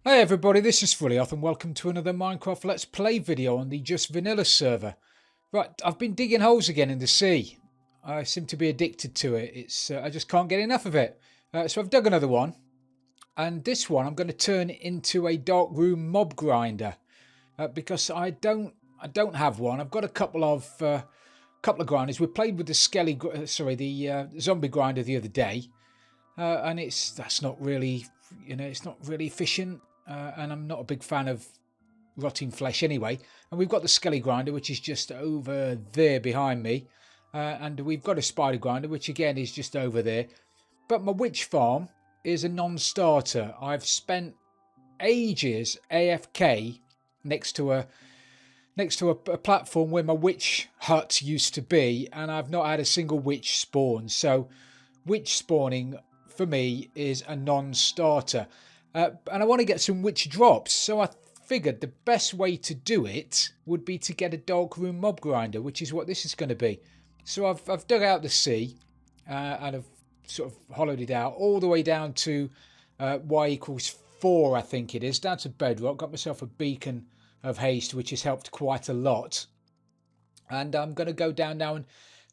Hey everybody, this is Frillioth and welcome to another Minecraft Let's Play video on the Just Vanilla server. Right, I've been digging holes again in the sea. I seem to be addicted to it. I just can't get enough of it. So I've dug another one, and this one I'm going to turn into a dark room mob grinder because I don't have one. I've got a couple of grinders. We played with the zombie grinder the other day, and that's not really it's not really efficient. And I'm not a big fan of rotting flesh anyway. And we've got the skelly grinder, which is just over there behind me. And we've got a spider grinder, which again is just over there. But my witch farm is a non-starter. I've spent ages AFK next to a platform where my witch hut used to be, and I've not had a single witch spawn. So witch spawning for me is a non-starter. And I want to get some witch drops, so I figured the best way to do it would be to get a dark room mob grinder, which is what this is going to be. So I've dug out the sea and I've sort of hollowed it out all the way down to y equals 4, I think it is, down to bedrock. Got myself a beacon of haste, which has helped quite a lot. And I'm going to go down now and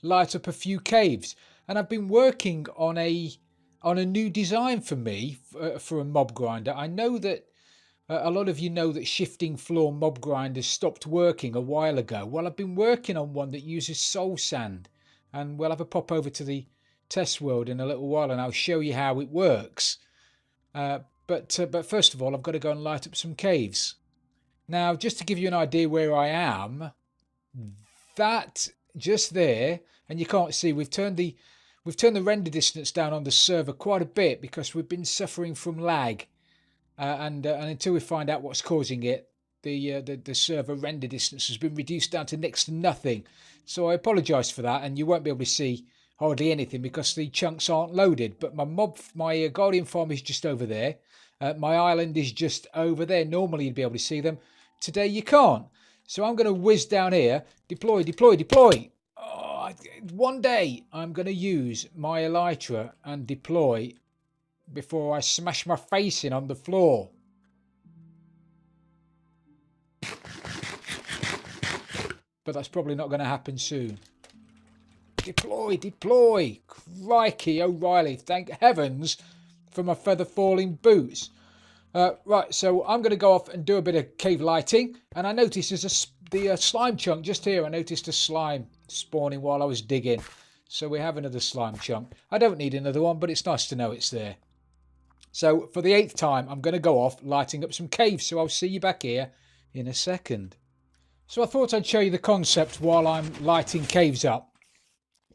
light up a few caves. And I've been working on a new design for me for a mob grinder. I know that a lot of you know that shifting floor mob grinders stopped working a while ago. Well, I've been working on one that uses soul sand, and we'll have a pop over to the test world in a little while and I'll show you how it works. But first of all, I've got to go and light up some caves. Now, just to give you an idea where I am, that just there, and you can't see, we've turned the render distance down on the server quite a bit because we've been suffering from lag, and until we find out what's causing it, the server render distance has been reduced down to next to nothing. So I apologise for that, and you won't be able to see hardly anything because the chunks aren't loaded. But my guardian farm is just over there. My island is just over there. Normally you'd be able to see them. Today you can't. So I'm going to whiz down here. Deploy. One day I'm going to use my elytra and deploy before I smash my face in on the floor. But that's probably not going to happen soon. Deploy. Crikey O'Reilly, thank heavens for my feather falling boots. Right, so I'm going to go off and do a bit of cave lighting. And I noticed there's the slime chunk just here. I noticed a slime spawning while I was digging. So we have another slime chunk. I don't need another one, but it's nice to know it's there. So for the 8th time, I'm going to go off lighting up some caves. So I'll see you back here in a second. So I thought I'd show you the concept while I'm lighting caves up,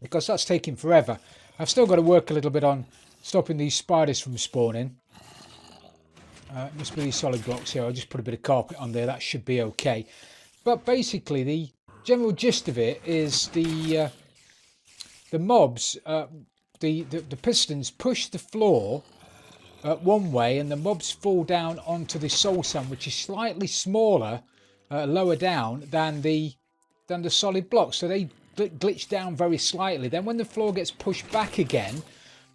because that's taking forever. I've still got to work a little bit on stopping these spiders from spawning. It must be these solid blocks here. I'll just put a bit of carpet on there. That should be okay. But basically, the general gist of it is the mobs, the pistons push the floor one way, and the mobs fall down onto the soul sand, which is slightly smaller, lower down than the solid blocks. So they glitch down very slightly. Then when the floor gets pushed back again,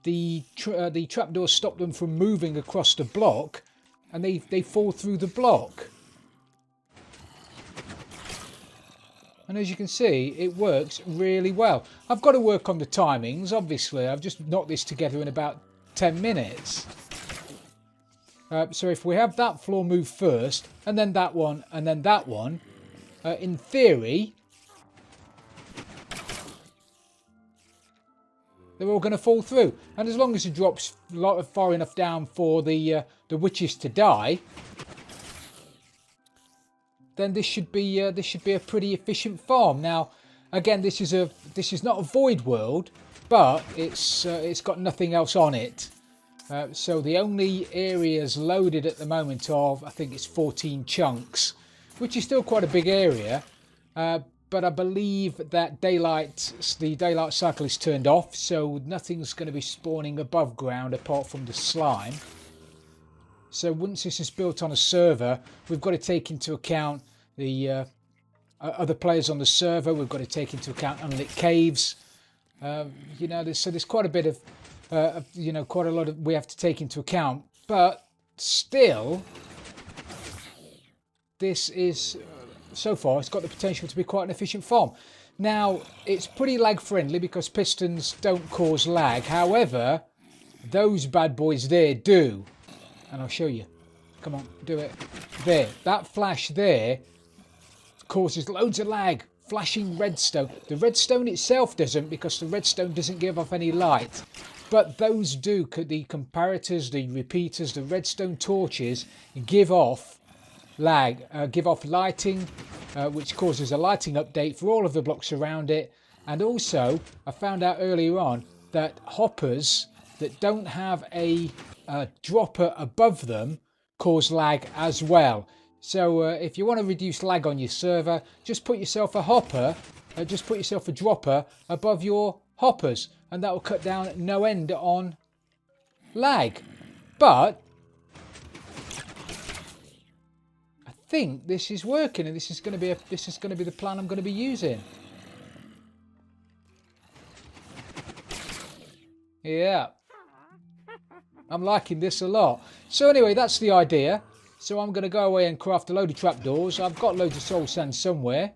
the trapdoors stop them from moving across the block, and they fall through the block. And as you can see, it works really well. I've got to work on the timings, obviously. I've just knocked this together in about 10 minutes. So if we have that floor move first, and then that one, and then that one, in theory, they're all going to fall through. And as long as it drops far enough down for the witches to die, then this should be a pretty efficient farm. Now, again, this is not a void world, but it's got nothing else on it. So the only areas loaded at the moment of, I think it's 14 chunks, which is still quite a big area. But I believe that the daylight cycle is turned off, so nothing's going to be spawning above ground apart from the slime. So once this is built on a server, we've got to take into account the other players on the server. We've got to take into account unlit caves. There's quite a bit of, quite a lot of we have to take into account. But still, this is, so far, it's got the potential to be quite an efficient farm. Now, it's pretty lag friendly because pistons don't cause lag. However, those bad boys there do. And I'll show you. Come on, do it. There. That flash there causes loads of lag. Flashing redstone. The redstone itself doesn't, because the redstone doesn't give off any light. But those do. The comparators, the repeaters, the redstone torches give off lag, give off lighting, which causes a lighting update for all of the blocks around it. And also, I found out earlier on that hoppers that don't have a dropper above them cause lag as well. So if you want to reduce lag on your server, just put yourself a hopper, just put yourself a dropper above your hoppers, and that will cut down no end on lag. But I think this is working, and this is going to be the plan I'm going to be using. Yeah, I'm liking this a lot. So anyway, that's the idea. So I'm going to go away and craft a load of trapdoors. I've got loads of soul sand somewhere,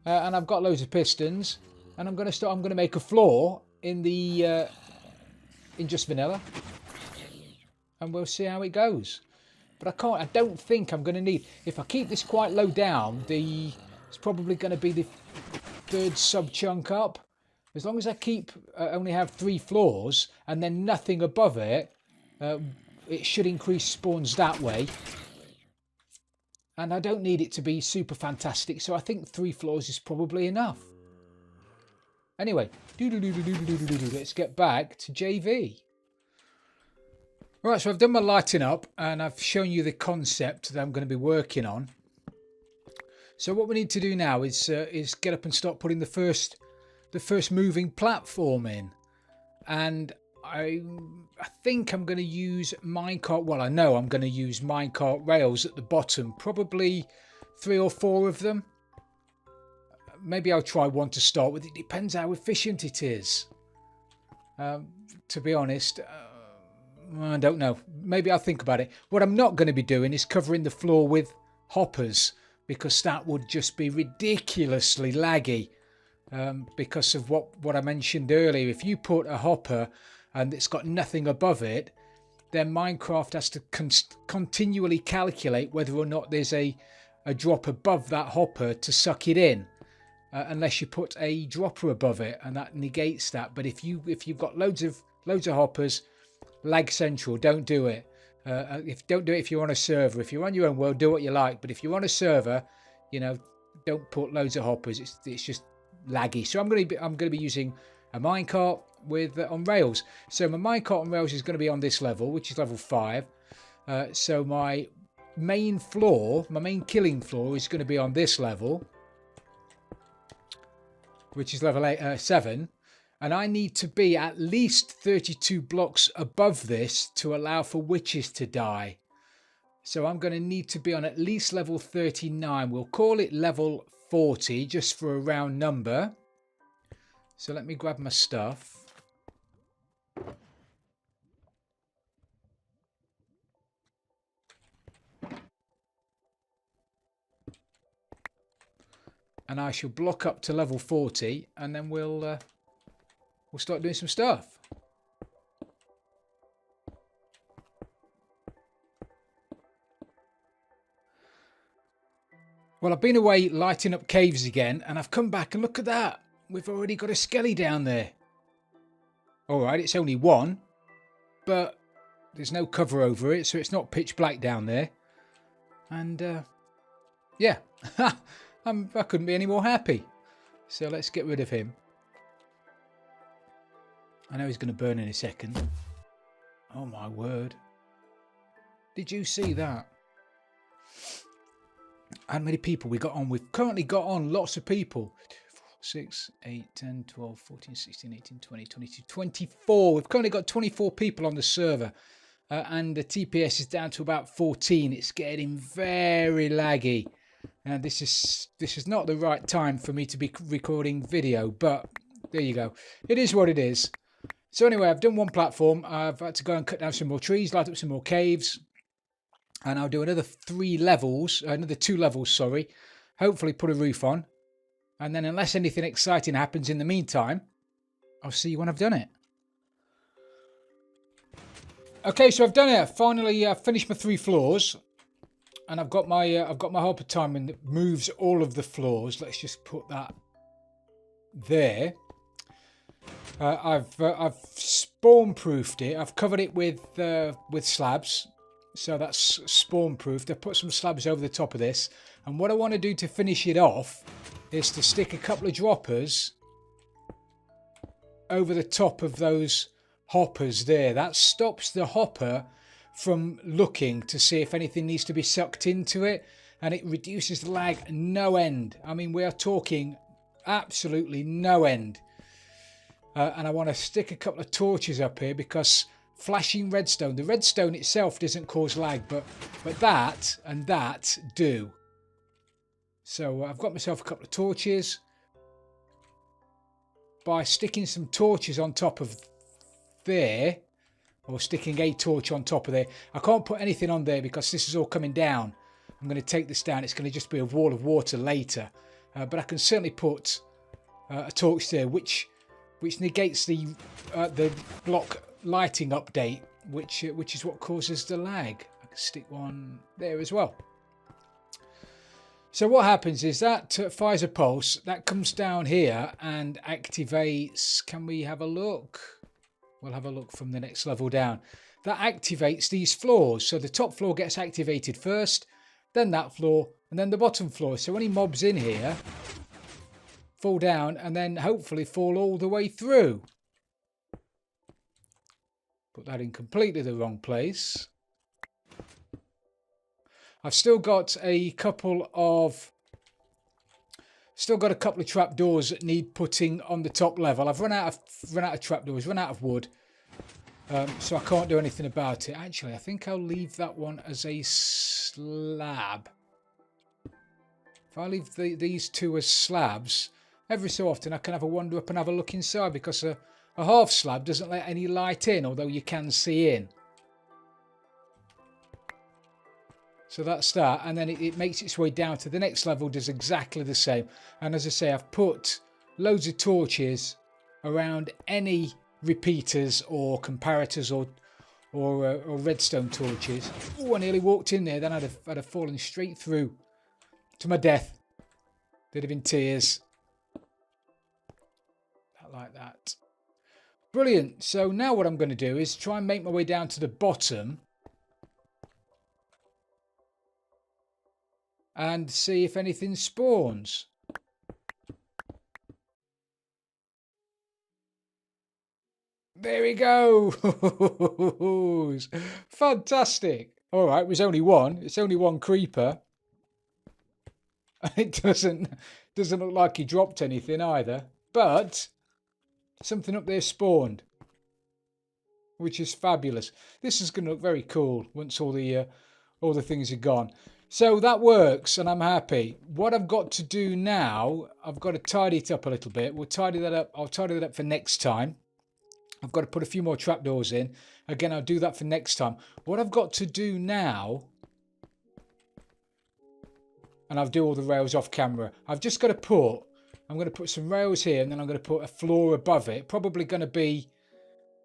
and I've got loads of pistons. And I'm going to make a floor in the in just vanilla, and we'll see how it goes. But I don't think I'm going to need. If I keep this quite low down, it's probably going to be the third sub chunk up. As long as I keep only have 3 floors and then nothing above it. It should increase spawns that way. And I don't need it to be super fantastic, so I think 3 floors is probably enough. Anyway, let's get back to JV. Right, so I've done my lighting up and I've shown you the concept that I'm going to be working on. So what we need to do now is get up and start putting the first moving platform in. And I think I'm going to use minecart. Well, I know I'm going to use minecart rails at the bottom. Probably 3 or 4 of them. Maybe I'll try one to start with. It depends how efficient it is. To be honest, I don't know. Maybe I'll think about it. What I'm not going to be doing is covering the floor with hoppers, because that would just be ridiculously laggy. Because of what I mentioned earlier. If you put a hopper and it's got nothing above it, then Minecraft has to continually calculate whether or not there's a drop above that hopper to suck it in, unless you put a dropper above it, and that negates that. But if you've got loads of hoppers, lag central, don't do it. Don't do it if you're on a server. If you're on your own world, do what you like. But if you're on a server, don't put loads of hoppers. It's just laggy. So I'm going to be using a minecart with on rails. So my minecart on rails is going to be on this level, which is level 5. So my main floor, my main killing floor, is going to be on this level, which is level 7. And I need to be at least 32 blocks above this to allow for witches to die. So I'm going to need to be on at least level 39. We'll call it level 40 just for a round number. So let me grab my stuff. And I shall block up to level 40, and then we'll start doing some stuff. Well, I've been away lighting up caves again, and I've come back and look at that. We've already got a skelly down there. All right, it's only one, but there's no cover over it, so it's not pitch black down there. And yeah, I couldn't be any more happy. So let's get rid of him. I know he's going to burn in a second. Oh my word. Did you see that? How many people we got on? We've currently got on lots of people. 6, 8, 10, 12, 14, 16, 18, 20, 22, 24. We've currently got 24 people on the server. And the TPS is down to about 14. It's getting very laggy. And this is not the right time for me to be recording video. But there you go. It is what it is. So anyway, I've done one platform. I've had to go and cut down some more trees, light up some more caves. And I'll do another 2 levels, sorry. Hopefully put a roof on. And then unless anything exciting happens in the meantime, I'll see you when I've done it. Okay, so I've done it. Finally, finished my 3 floors. And I've got my hopper timing that moves all of the floors. Let's just put that there. I've spawn proofed it. I've covered it with slabs, so that's spawn proofed. I put some slabs over the top of this, and what I want to do to finish it off is to stick a couple of droppers over the top of those hoppers there. That stops the hopper from looking to see if anything needs to be sucked into it, and it reduces the lag no end. I mean, we are talking absolutely no end. And I want to stick a couple of torches up here because flashing redstone, the redstone itself doesn't cause lag, but that and that do. So I've got myself a couple of torches. By sticking some torches on top of there, or sticking a torch on top of there. I can't put anything on there because this is all coming down. I'm going to take this down. It's going to just be a wall of water later. But I can certainly put a torch there, which negates the block lighting update, which is what causes the lag. I can stick one there as well. So what happens is that fires a pulse. That comes down here and activates. Can we have a look? We'll have a look from the next level down. That activates these floors. So the top floor gets activated first, then that floor, and then the bottom floor. So any mobs in here fall down and then hopefully fall all the way through. Put that in completely the wrong place. I've still got a couple of trapdoors that need putting on the top level. I've run out of trapdoors, run out of wood, so I can't do anything about it. Actually, I think I'll leave that one as a slab. If I leave these 2 as slabs, every so often I can have a wander up and have a look inside, because a half slab doesn't let any light in, although you can see in. So that's that, and then it makes its way down to the next level, does exactly the same. And as I say, I've put loads of torches around any repeaters or comparators or redstone torches. Oh, I nearly walked in there, then I'd have fallen straight through to my death. There'd have been tears. Like that. Brilliant. So now what I'm going to do is try and make my way down to the bottom and see if anything spawns. There we go. Fantastic. All right, it was only one. It's only one creeper. It doesn't look like he dropped anything either, but something up there spawned, which is fabulous. This is going to look very cool once all the things are gone. So that works, and I'm happy. What I've got to do now, I've got to tidy it up a little bit. We'll tidy that up. I'll tidy that up for next time. I've got to put a few more trapdoors in. Again, I'll do that for next time. What I've got to do now, and I'll do all the rails off camera. I'm going to put some rails here, and then I'm going to put a floor above it. Probably going to be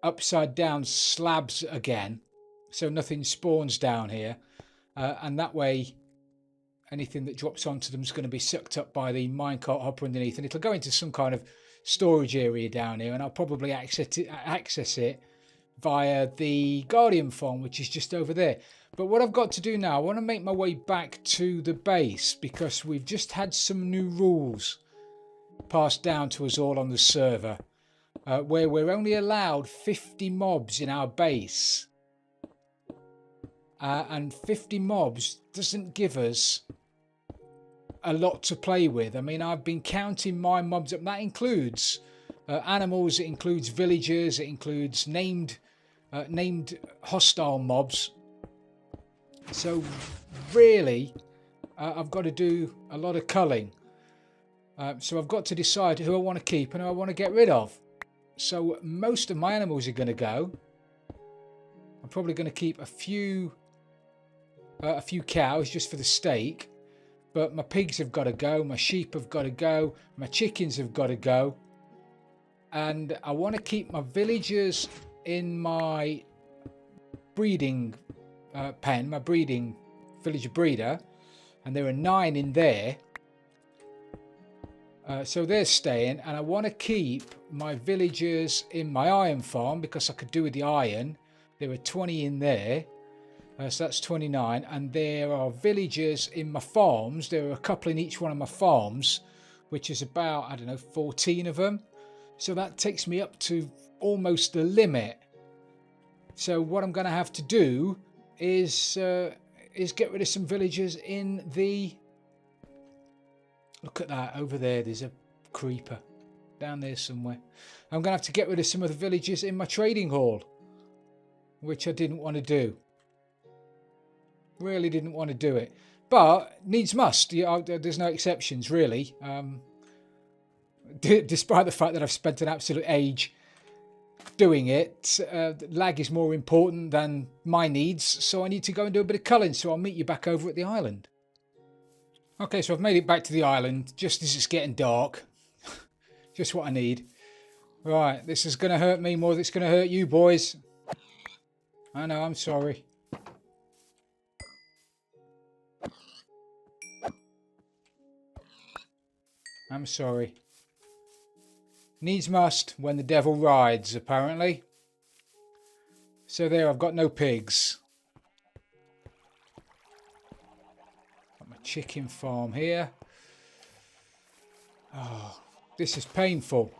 upside down slabs again, so nothing spawns down here. And that way, anything that drops onto them is going to be sucked up by the minecart hopper underneath, and it'll go into some kind of storage area down here, and I'll probably access it via the Guardian farm, which is just over there. But what I've got to do now, I want to make my way back to the base, because we've just had some new rules passed down to us all on the server, where we're only allowed 50 mobs in our base. And 50 mobs doesn't give us a lot to play with. I mean, I've been counting my mobs up. That includes animals, it includes villagers, it includes named hostile mobs. So really, I've got to do a lot of culling. So I've got to decide who I want to keep and who I want to get rid of. So most of my animals are going to go. I'm probably going to keep a few a few cows just for the steak. But my pigs have got to go, my sheep have got to go, my chickens have got to go. And I want to keep my villagers in my breeding pen, my breeding villager breeder. And there are 9 in there. So they're staying. And I want to keep my villagers in my iron farm because I could do with the iron. There are 20 in there. So that's 29, and there are villagers in my farms. There are a couple in each one of my farms, which is about, I don't know, 14 of them. So that takes me up to almost the limit. So what I'm going to have to do is get rid of some villagers in the... Look at that, over there, there's a creeper down there somewhere. I'm going to have to get rid of some of the villagers in my trading hall, which I didn't want to do. Really didn't want to do it, but needs must. There's no exceptions, really. Despite the fact that I've spent an absolute age doing it, lag is more important than my needs, so I need to go and do a bit of culling. So I'll meet you back over at the island. Okay, so I've made it back to the island just as it's getting dark. Just what I need. Right, this is going to hurt me more than it's going to hurt you, boys. I know, I'm sorry. I'm sorry. Needs must when the devil rides, apparently. So there, I've got no pigs. Got my chicken farm here. Oh, this is painful.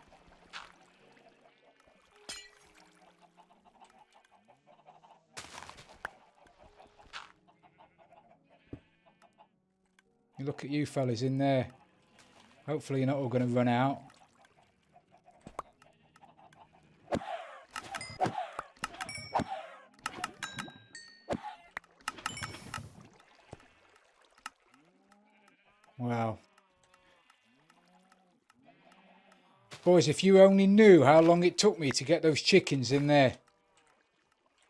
You look at you fellas in there. Hopefully you're not all going to run out. Wow. Boys, if you only knew how long it took me to get those chickens in there.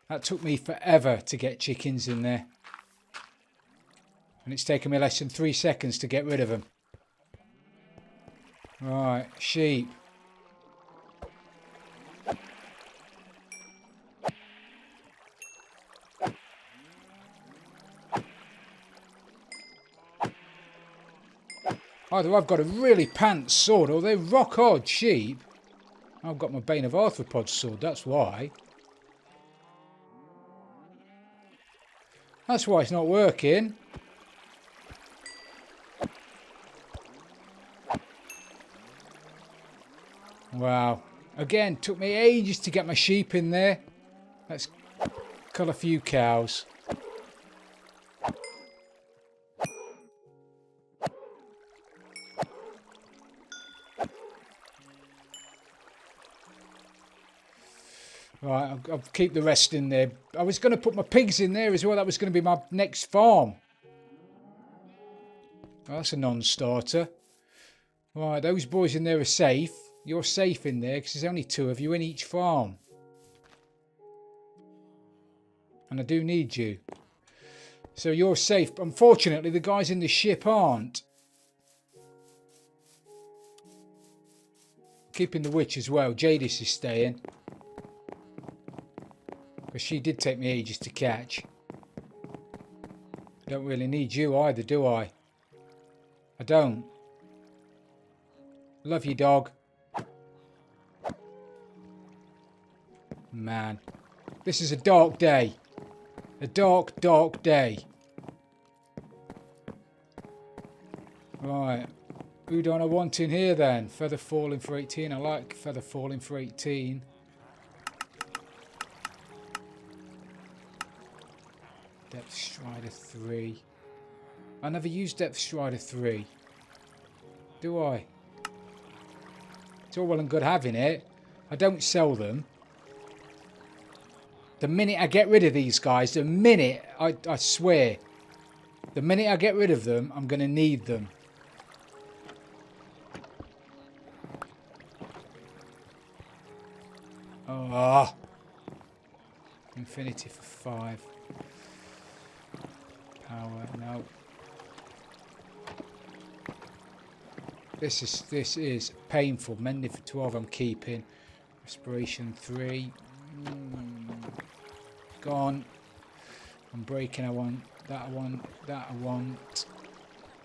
That took me forever to get chickens in there. And it's taken me less than 3 seconds to get rid of them. Right, sheep. Either I've got a really pants sword or they're rock odd sheep. I've got my Bane of Arthropods sword, that's why. That's why it's not working. Wow. Again, took me ages to get my sheep in there. Let's cull a few cows. Right, I'll keep the rest in there. I was going to put my pigs in there as well. That was going to be my next farm. Oh, that's a non-starter. Right, those boys in there are safe. You're safe in there because there's only 2 of you in each farm. And I do need you. So you're safe. Unfortunately, the guys in the ship aren't. Keeping the witch as well. Jadis is staying. Because she did take me ages to catch. I don't really need you either, do I? I don't. Love you, dog. Man. This is a dark day. A dark, dark day. Right. Who don't I want in here then? Feather falling for 18. I like feather falling for 18. Depth Strider 3. I never used Depth Strider 3. Do I? It's all well and good having it. I don't sell them. The minute I get rid of these guys, the minute, I swear, the minute I get rid of them, I'm going to need them. Oh. Infinity for 5. Power, no. This is painful. Mending for 12 I'm keeping. Respiration 3. Gone. I'm breaking, I want. That I want. That I want.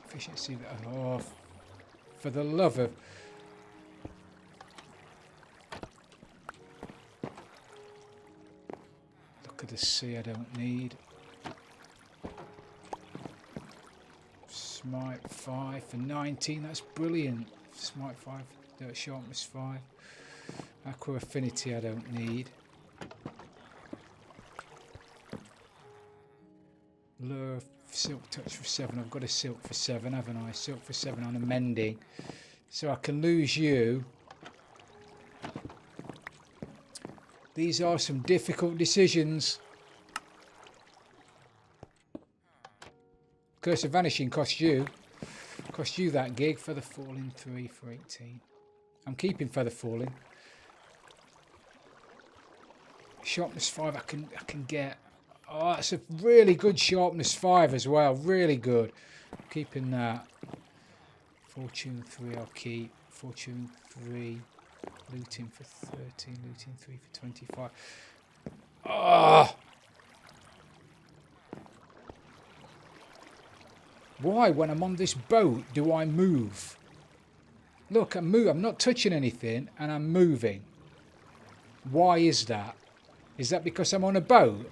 Efficiency, that I off. For the love of... Look at the sea I don't need. Smite 5 for 19, that's brilliant. Smite 5, Dirt Sharpness 5. Aqua Affinity I don't need. Lure Silk Touch for 7, I've got a Silk for 7, haven't I? Silk for 7 on a Mending. So I can lose you. These are some difficult decisions. Curse of Vanishing cost you that gig. Feather Falling 3 for 18. I'm keeping Feather Falling. Sharpness 5 I can get. Oh, that's a really good Sharpness 5 as well. Really good. I'm keeping that. Fortune 3 I'll keep. Fortune 3. Looting for 13. Looting 3 for 25. Ah! Why, when I'm on this boat, do I move? Look, I'm not touching anything, and I'm moving. Why is that? Is that because I'm on a boat?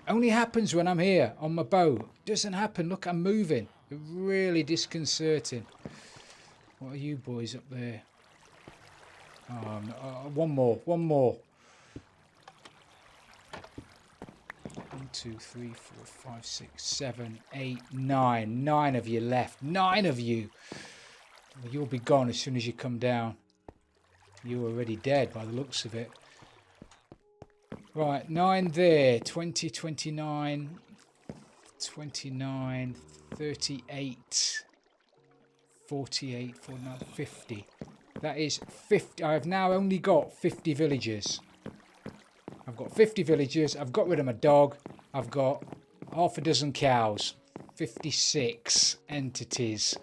Only happens when I'm here, on my boat. Doesn't happen. Look, I'm moving. It's really disconcerting. What are you boys up there? Oh, no, one more. 1, 2, 3, 4, 5, 6, 7, 8, 9. 9 of you left. 9 of you. Well, you'll be gone as soon as you come down. You're already dead by the looks of it. Right, 9 there. 20, 29, 29, 38, 48, 49, 50. That is 50. I have now only got 50 villagers. I've got 50 villagers. I've got rid of my dog. I've got half a dozen cows. 56 entities.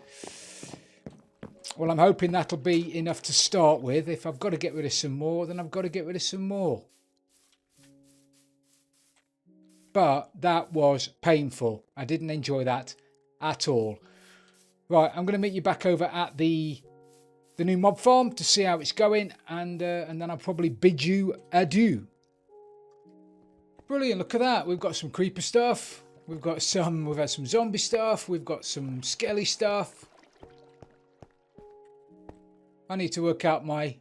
Well, I'm hoping that'll be enough to start with. If I've got to get rid of some more, then I've got to get rid of some more. But that was painful. I didn't enjoy that at all. Right, I'm going to meet you back over at the new mob farm to see how it's going. And then I'll probably bid you adieu. Brilliant, look at that. We've got some creeper stuff. We've had some zombie stuff. We've got some skelly stuff. I need to work out my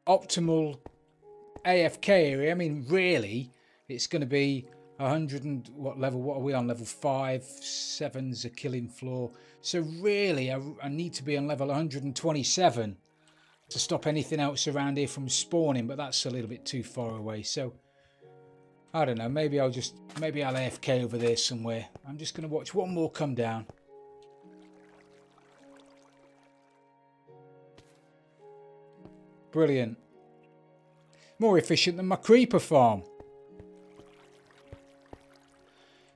optimal AFK area. I mean, really, it's going to be 100 and what level? What are we on? Level 5. 7's a killing floor. So really, I need to be on level 127 to stop anything else around here from spawning. But that's a little bit too far away. So I don't know. Maybe I'll AFK over there somewhere. I'm just going to watch one more come down. Brilliant. More efficient than my creeper farm.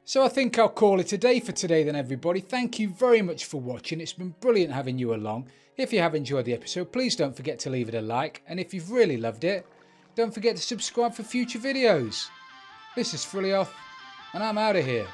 So I think I'll call it a day for today then, everybody. Thank you very much for watching. It's been brilliant having you along. If you have enjoyed the episode, please don't forget to leave it a like. And if you've really loved it, don't forget to subscribe for future videos. This is Frilioth, and I'm out of here.